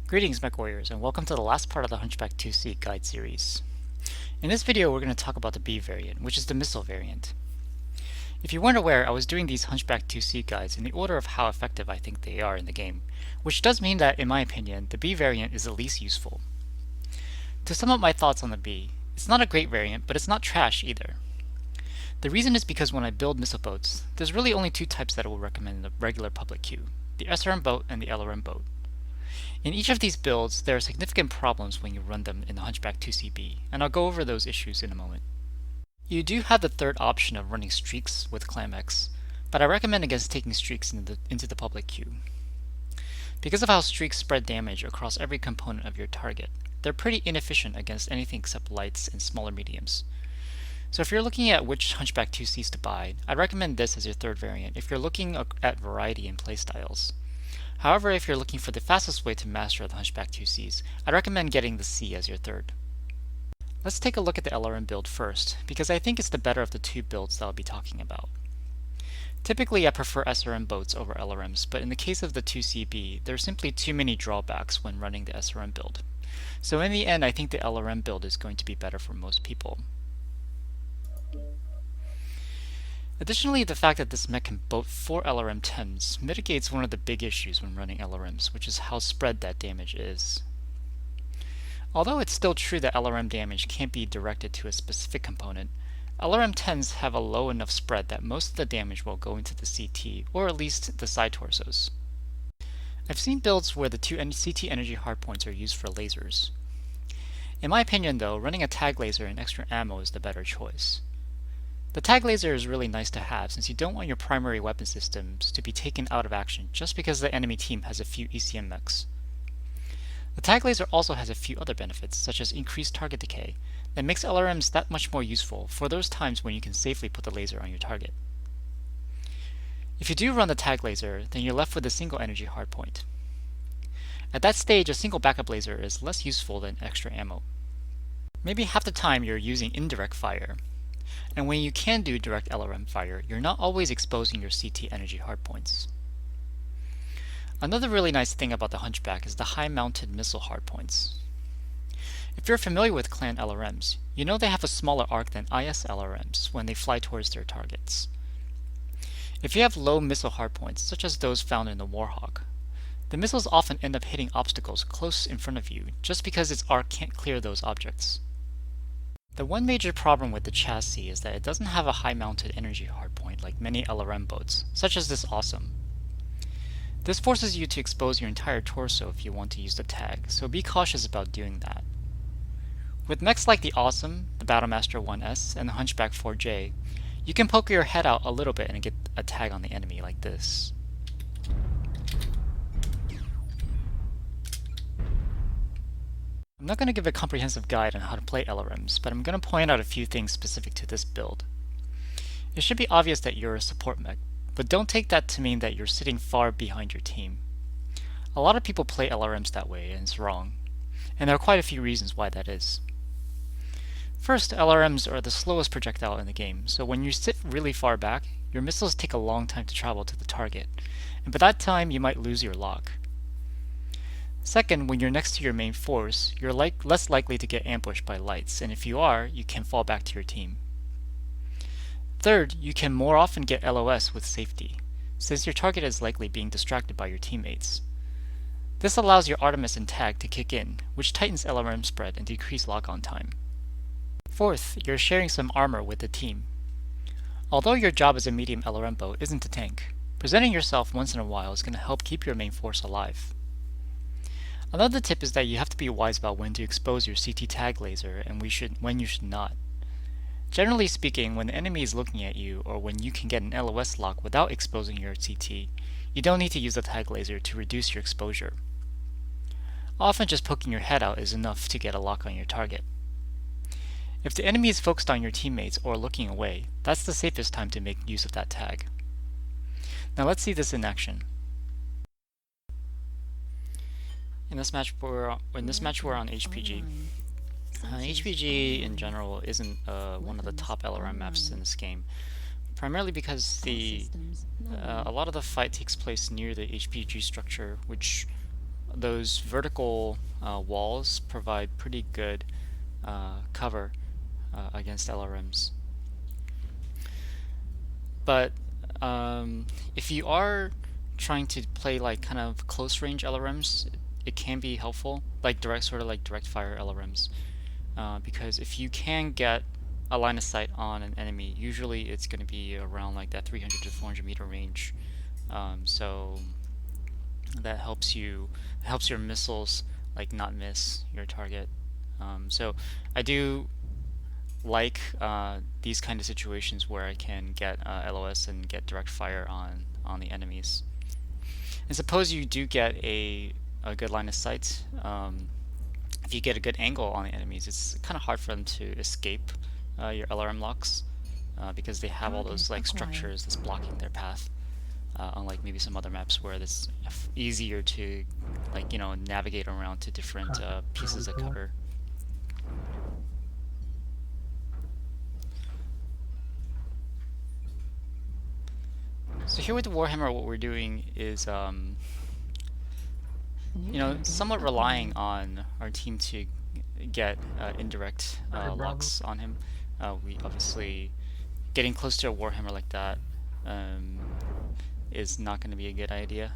Greetings, MechWarriors, and welcome to the last part of the Hunchback IIC guide series. In this video, we're going to talk about the B variant, which is the missile variant. If you weren't aware, I was doing these Hunchback IIC guides in the order of how effective I think they are in the game, which does mean that, in my opinion, the B variant is the least useful. To sum up my thoughts on the B, it's not a great variant, but it's not trash either. The reason is because when I build missile boats, there's really only two types that I will recommend in the regular public queue, the SRM boat and the LRM boat. In each of these builds, there are significant problems when you run them in the Hunchback IIC-B, and I'll go over those issues in a moment. You do have the third option of running streaks with ClamX, but I recommend against taking streaks into the public queue. Because of how streaks spread damage across every component of your target, they're pretty inefficient against anything except lights and smaller mediums. So if you're looking at which Hunchback IICs to buy, I'd recommend this as your third variant if you're looking at variety in playstyles. However, if you're looking for the fastest way to master the Hunchback IICs, I'd recommend getting the C as your third. Let's take a look at the LRM build first, because I think it's the better of the two builds that I'll be talking about. Typically, I prefer SRM boats over LRMs, but in the case of the IIC-B, there are simply too many drawbacks when running the SRM build. So in the end, I think the LRM build is going to be better for most people. Additionally, the fact that this mech can boat 4 LRM-10s mitigates one of the big issues when running LRMs, which is how spread that damage is. Although it's still true that LRM damage can't be directed to a specific component, LRM-10s have a low enough spread that most of the damage will go into the CT, or at least the side torsos. I've seen builds where the two CT energy hardpoints are used for lasers. In my opinion though, running a tag laser and extra ammo is the better choice. The tag laser is really nice to have since you don't want your primary weapon systems to be taken out of action just because the enemy team has a few ECM mechs. The tag laser also has a few other benefits, such as increased target decay, that makes LRMs that much more useful for those times when you can safely put the laser on your target. If you do run the tag laser, then you're left with a single energy hardpoint. At that stage, a single backup laser is less useful than extra ammo. Maybe half the time you're using indirect fire, and when you can do direct LRM fire, you're not always exposing your CT energy hardpoints. Another really nice thing about the Hunchback is the high-mounted missile hardpoints. If you're familiar with clan LRMs, you know they have a smaller arc than IS LRMs when they fly towards their targets. If you have low missile hardpoints, such as those found in the Warhawk, the missiles often end up hitting obstacles close in front of you just because its arc can't clear those objects. The one major problem with the chassis is that it doesn't have a high-mounted energy hardpoint like many LRM boats, such as this Awesome. This forces you to expose your entire torso if you want to use the tag, so be cautious about doing that. With mechs like the Awesome, the Battlemaster 1S, and the Hunchback 4J, you can poke your head out a little bit and get a tag on the enemy like this. I'm not going to give a comprehensive guide on how to play LRMs, but I'm going to point out a few things specific to this build. It should be obvious that you're a support mech, but don't take that to mean that you're sitting far behind your team. A lot of people play LRMs that way, and it's wrong, and there are quite a few reasons why that is. First, LRMs are the slowest projectile in the game, so when you sit really far back, your missiles take a long time to travel to the target, and by that time you might lose your lock. Second, when you're next to your main force, you're less likely to get ambushed by lights, and if you are, you can fall back to your team. Third, you can more often get LOS with safety, since your target is likely being distracted by your teammates. This allows your Artemis and tag to kick in, which tightens LRM spread and decreases lock-on time. Fourth, you're sharing some armor with the team. Although your job as a medium LRM boat isn't to tank, presenting yourself once in a while is going to help keep your main force alive. Another tip is that you have to be wise about when to expose your CT tag laser and when you should not. Generally speaking, when the enemy is looking at you or when you can get an LOS lock without exposing your CT, you don't need to use the tag laser to reduce your exposure. Often just poking your head out is enough to get a lock on your target. If the enemy is focused on your teammates or looking away, that's the safest time to make use of that tag. Now let's see this in action. In this match we're on HPG. HPG in general isn't one of the top LRM maps in this game, primarily because a lot of the fight takes place near the HPG structure, which those vertical walls provide pretty good cover against LRMs. But if you are trying to play like kind of close range LRMs, it can be helpful, like sort of like direct fire LRMs, because if you can get a line of sight on an enemy, usually it's going to be around like that 300 to 400 meter range. So that helps your missiles like not miss your target. So I do like these kind of situations where I can get LOS and get direct fire on the enemies. And suppose you do get a good line of sight. If you get a good angle on the enemies, it's kind of hard for them to escape your LRM locks because they have all those like structures that's blocking their path. Unlike maybe some other maps where it's easier to like navigate around to different pieces of cover. So here with the Warhammer, what we're doing is somewhat relying on our team to get indirect locks on him. We obviously getting close to a Warhammer like that is not going to be a good idea.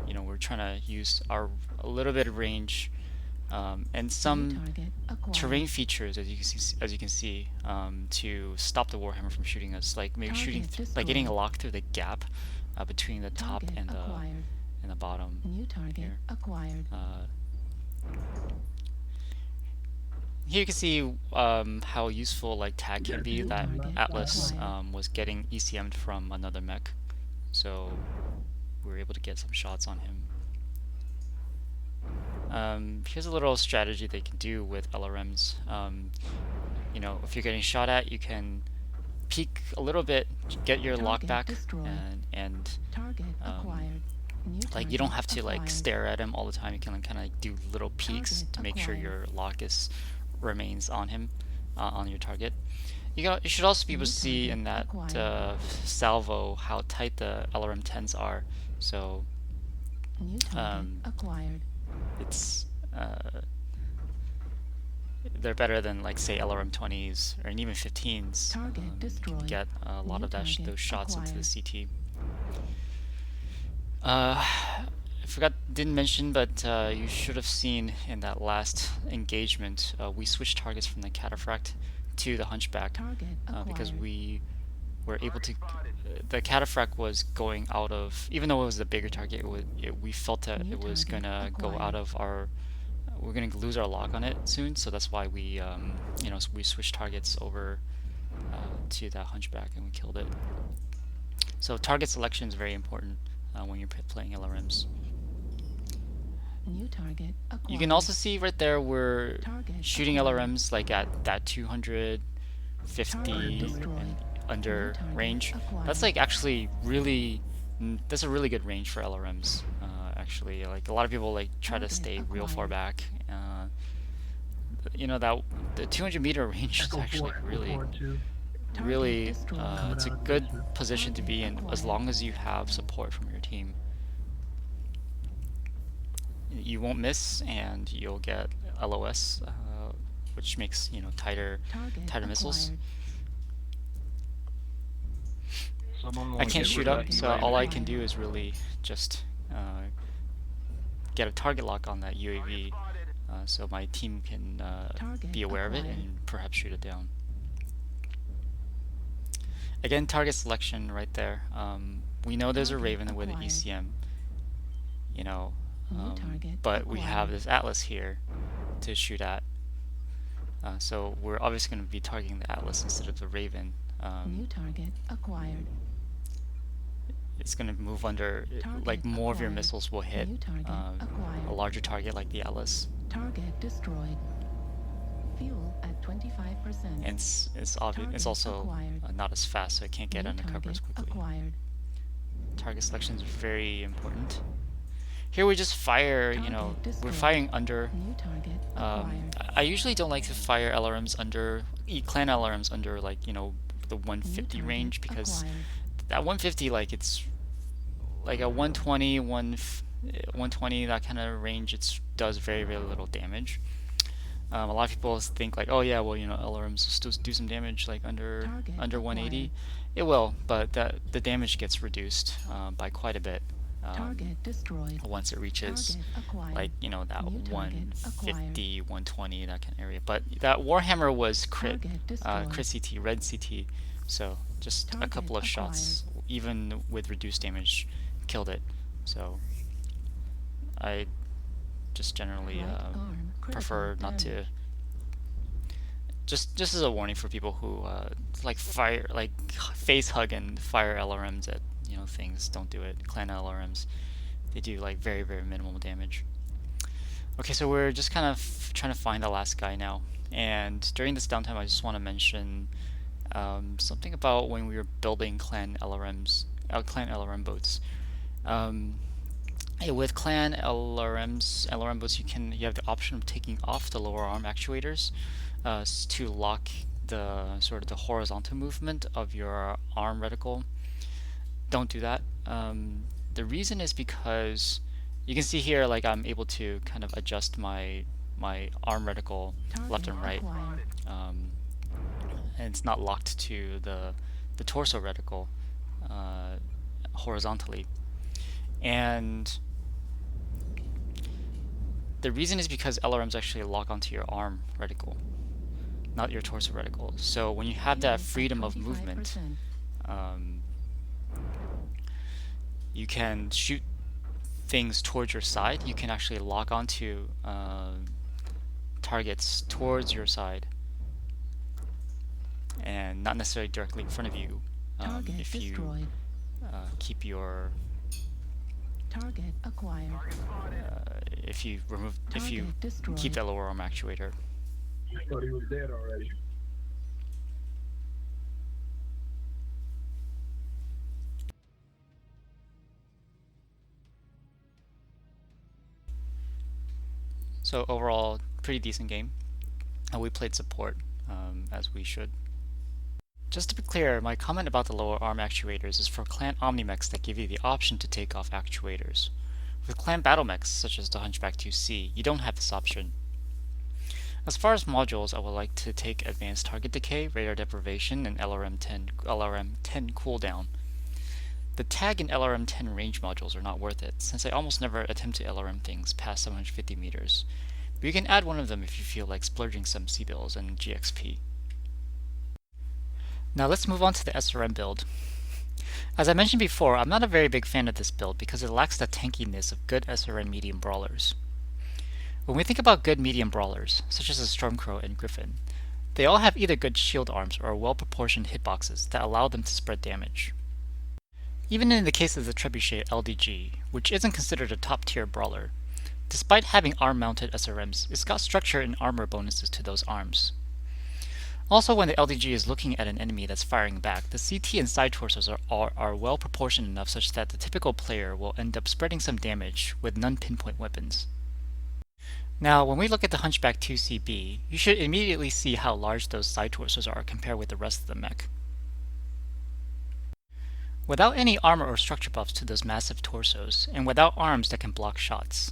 We're trying to use a little bit of range and some terrain features, as you can see, to stop the Warhammer from shooting us. Like maybe getting a lock through the gap between the top and the bottom. New target here. Acquired. Here you can see how useful like tag can be. That Atlas was getting ECM'd from another mech, so we were able to get some shots on him. Here's a little strategy they can do with LRMs. If you're getting shot at, you can peek a little bit, get your lock back, and like you don't have to like stare at him all the time. You can kind of like do little peeks to make sure your lock remains on him, on your target. You should also be able to see in that salvo how tight the LRM 10s are. So it's they're better than like say LRM 20s or even 15s. You can get a lot of those shots into the CT. I didn't mention, but you should have seen in that last engagement, we switched targets from the Cataphract to the Hunchback because we were able to. The Cataphract was going out of, even though it was a bigger target, we felt that it was gonna go out of our. We're gonna lose our lock on it soon, so that's why we, we switched targets over to that Hunchback and we killed it. So target selection is very important when you're playing LRMs. New target acquired. You can also see right there we're shooting LRMs like at that 250 and under range. That's like actually really, that's a really good range for LRMs. Actually, like a lot of people like try to stay real far back. That the 200 meter range is actually really it's a good position to be in as long as you have support from your team. You won't miss and you'll get LOS, which makes tighter missiles. I can't shoot up, so all I can do is really just get a target lock on that UAV, so my team can be aware of it and perhaps shoot it down. Again, target selection right there. We know there's a Raven with an ECM, but we have this Atlas here to shoot at. So we're obviously going to be targeting the Atlas instead of the Raven. New target acquired. It's going to move under, like more of your missiles will hit a larger target like the Atlas. Target destroyed. Fuel at 25%. And it's also not as fast, so it can't get undercover as quickly. Target selection is very important. Here we just fire, we're firing under. I usually don't like to fire LRMs under, clan LRMs under like, the 150 range, because that 150, like it's like a 120, 120, that kind of range, it does very, very little damage. A lot of people think like, oh yeah, well, LRMs still do some damage like under 180. It will, but the damage gets reduced by quite a bit once it reaches like that 150, 120, that kind of area. But that Warhammer was crit CT, red CT, so just a couple of shots, even with reduced damage, killed it. So I just generally prefer not to. Just as a warning for people who like face hug and fire LRMs at things. Don't do it. Clan LRMs, they do like very, very minimal damage. Okay, so we're just kind of trying to find the last guy now. And during this downtime, I just want to mention something about when we were building clan LRM boats. With clan LRM boats, you have the option of taking off the lower arm actuators to lock the sort of the horizontal movement of your arm reticle. Don't do that. The reason is because you can see here, like, I'm able to kind of adjust my arm reticle left and right, and it's not locked to the torso reticle horizontally. And the reason is because LRMs actually lock onto your arm reticle, not your torso reticle. So when you have that freedom of movement, you can shoot things towards your side. You can actually lock onto targets towards your side and not necessarily directly in front of you if you keep your target acquired. If you keep that lower arm actuator. I thought he was dead already. So overall, pretty decent game. We played support, as we should. Just to be clear, my comment about the lower arm actuators is for clan Omnimechs that give you the option to take off actuators. With clan battlemechs, such as the Hunchback IIC, you don't have this option. As far as modules, I would like to take Advanced Target Decay, Radar Deprivation, and LRM 10 cooldown. The tag and LRM 10 range modules are not worth it, since I almost never attempt to LRM things past 750 meters. But you can add one of them if you feel like splurging some C-bills and GXP. Now let's move on to the SRM build. As I mentioned before, I'm not a very big fan of this build because it lacks the tankiness of good SRM medium brawlers. When we think about good medium brawlers, such as the Stormcrow and Griffin, they all have either good shield arms or well-proportioned hitboxes that allow them to spread damage. Even in the case of the Trebuchet LDG, which isn't considered a top-tier brawler, despite having arm-mounted SRMs, it's got structure and armor bonuses to those arms. Also, when the LDG is looking at an enemy that's firing back, the CT and side torsos are well proportioned enough such that the typical player will end up spreading some damage with non-pinpoint weapons. Now, when we look at the Hunchback IIC B, you should immediately see how large those side torsos are compared with the rest of the mech. Without any armor or structure buffs to those massive torsos, and without arms that can block shots,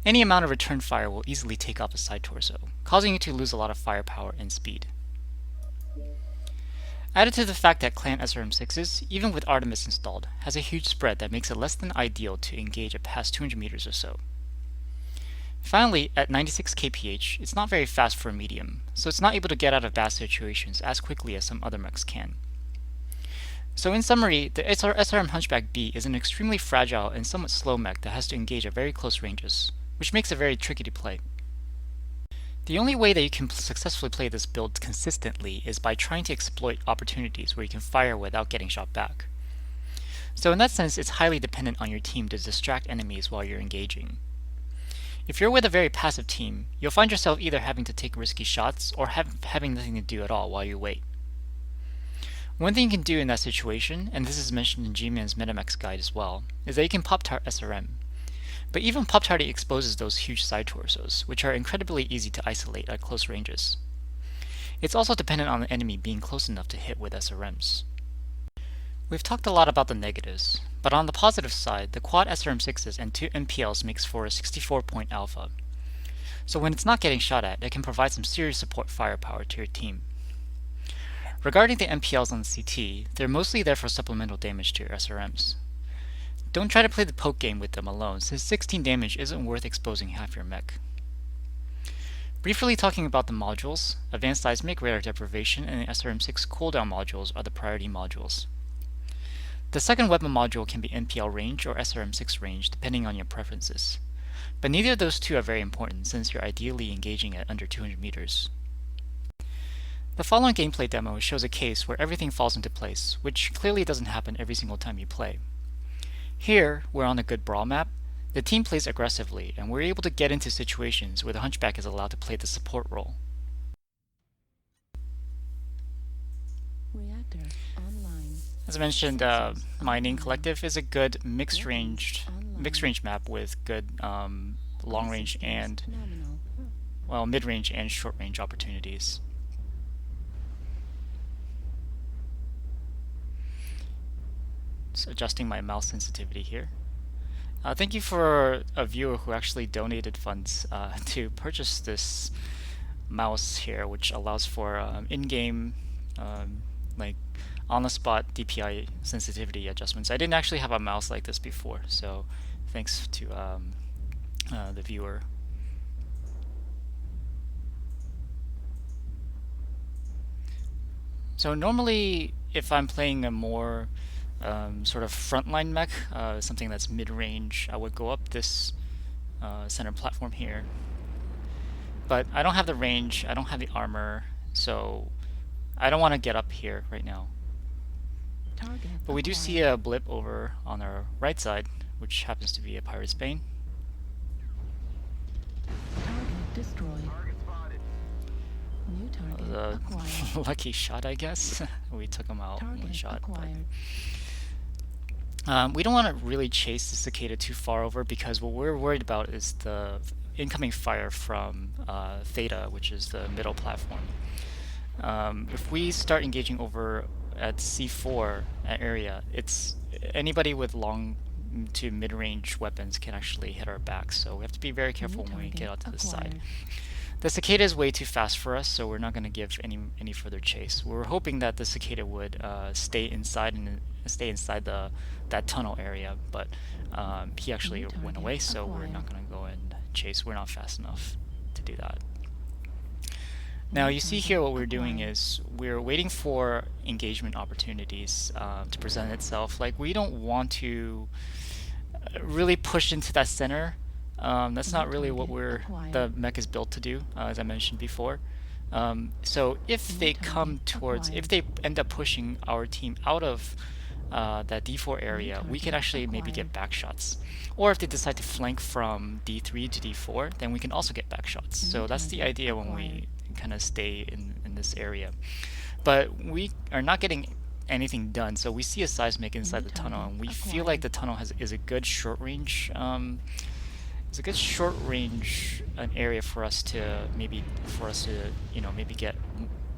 any amount of return fire will easily take off a side torso, causing you to lose a lot of firepower and speed. Added to the fact that Clan SRM6s, even with Artemis installed, has a huge spread that makes it less than ideal to engage at past 200 meters or so. Finally, at 96 kph, it's not very fast for a medium, so it's not able to get out of bad situations as quickly as some other mechs can. So in summary, the SRM Hunchback B is an extremely fragile and somewhat slow mech that has to engage at very close ranges, which makes it very tricky to play. The only way that you can successfully play this build consistently is by trying to exploit opportunities where you can fire without getting shot back. So in that sense, it's highly dependent on your team to distract enemies while you're engaging. If you're with a very passive team, you'll find yourself either having to take risky shots or having nothing to do at all while you wait. One thing you can do in that situation, and this is mentioned in G-Man's Metamech's guide as well, is that you can pop-tart SRM. But even pop-tarting exposes those huge side torsos, which are incredibly easy to isolate at close ranges. It's also dependent on the enemy being close enough to hit with SRMs. We've talked a lot about the negatives, but on the positive side, the quad SRM6s and 2 MPLs makes for a 64-point alpha. So when it's not getting shot at, it can provide some serious support firepower to your team. Regarding the MPLs on the CT, they're mostly there for supplemental damage to your SRMs. Don't try to play the poke game with them alone, since 16 damage isn't worth exposing half your mech. Briefly talking about the modules, Advanced Seismic, Radar Deprivation, and the SRM6 cooldown modules are the priority modules. The second weapon module can be MPL range or SRM6 range depending on your preferences. But neither of those two are very important since you're ideally engaging at under 200 meters. The following gameplay demo shows a case where everything falls into place, which clearly doesn't happen every single time you play. Here, we're on a good brawl map. The team plays aggressively, and we're able to get into situations where the Hunchback is allowed to play the support role. Reactor online. As I mentioned, Mining Collective is a good mixed range map with good long range and mid range and short range opportunities. Just adjusting my mouse sensitivity here. Thank you for a viewer who actually donated funds to purchase this mouse here, which allows for in-game like on-the-spot DPI sensitivity adjustments. I didn't actually have a mouse like this before, so thanks to the viewer. So normally, if I'm playing a more sort of frontline mech, something that's mid-range, I would go up this center platform here. But I don't have the range, I don't have the armor, so I don't want to get up here right now. But we do see a blip over on our right side, which happens to be a Pirate's Bane. Target destroyed. New target acquired. Lucky shot, I guess. We took him out in one shot. Acquired. We don't want to really chase the cicada too far over because what we're worried about is the incoming fire from Theta, which is the middle platform. If we start engaging over at C4 area, it's anybody with long to mid-range weapons can actually hit our back, so we have to be very careful when we get out to this side. The cicada is way too fast for us, so we're not going to give any further chase. We're hoping that the cicada would stay inside that tunnel area, but he actually went away, so we're not going to go and chase. We're not fast enough to do that. Now you see here what we're doing is we're waiting for engagement opportunities to present itself. Like, we don't want to really push into that center. That's not really what the mech is built to do, as I mentioned before. So if they come towards, if they end up pushing our team out of that D4 area, we can actually maybe get back shots. Or if they decide to flank from D3 to D4, then we can also get back shots. So that's the idea when we kind of stay in this area. But we are not getting anything done, so we see a seismic inside the tunnel, and we feel like the tunnel is a good short range area for us to maybe get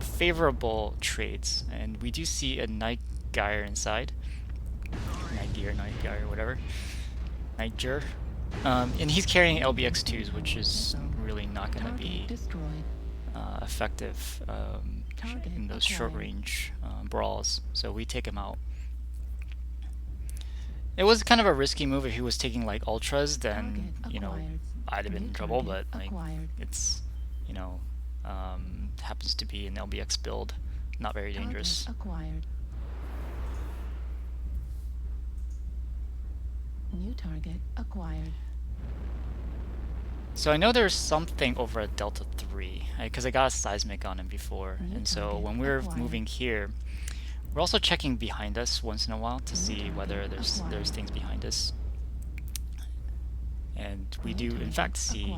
favorable trades. And we do see a night gear inside, whatever, Niger, and he's carrying LBX2s, which is really not going to be effective in those short range brawls, so we take him out. It was kind of a risky move. If he was taking like ultras, then I'd have been in trouble, but like it's happens to be an LBX build, not very dangerous. New target acquired. So I know there's something over at Delta 3, because I got a seismic on him before, and so when we're moving here, we're also checking behind us once in a while to see whether there's things behind us. And we do in fact see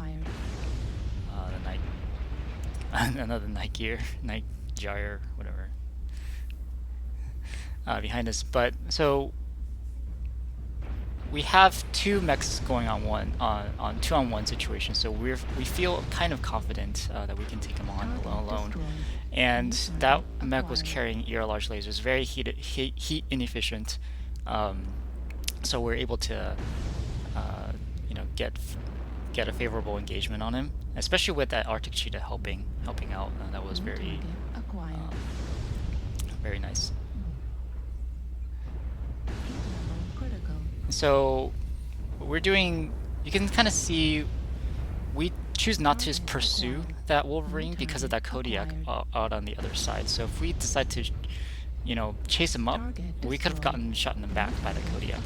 the night another night gyre, whatever, behind us. But so we have two mechs going on on 2-on-1 situation, so we feel kind of confident that we can take him on alone. And that mech was carrying ER large lasers, very heat inefficient. So we're able to get a favorable engagement on him, especially with that Arctic cheetah helping out. That was very very nice. So we're doing, you can kind of see, we choose not to just pursue that Wolverine because of that Kodiak out on the other side. So if we decide to, chase him up, we could have gotten shot in the back by the Kodiak.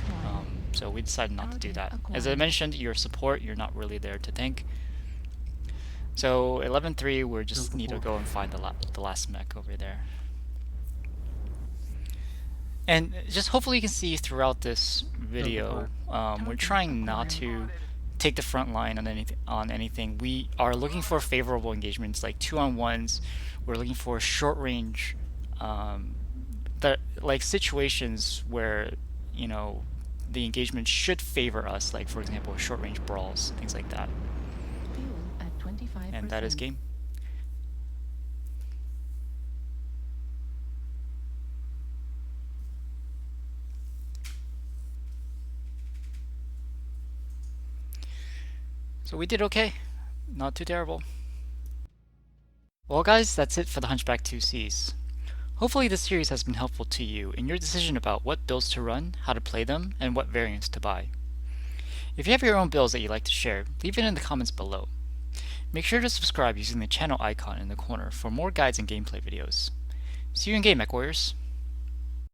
So we decided not to do that. As I mentioned, your support, you're not really there to tank. So 11-3, we just need to go and find the last mech over there. And just hopefully you can see throughout this video, we're trying not to take the front line on anything. We are looking for favorable engagements, like 2-on-1s. We're looking for short range, like situations where the engagement should favor us, like for example short range brawls, things like that. And that is game. So we did okay, not too terrible. Well guys, that's it for the Hunchback IICs. Hopefully this series has been helpful to you in your decision about what builds to run, how to play them, and what variants to buy. If you have your own builds that you'd like to share, leave it in the comments below. Make sure to subscribe using the channel icon in the corner for more guides and gameplay videos. See you in game, MechWarriors!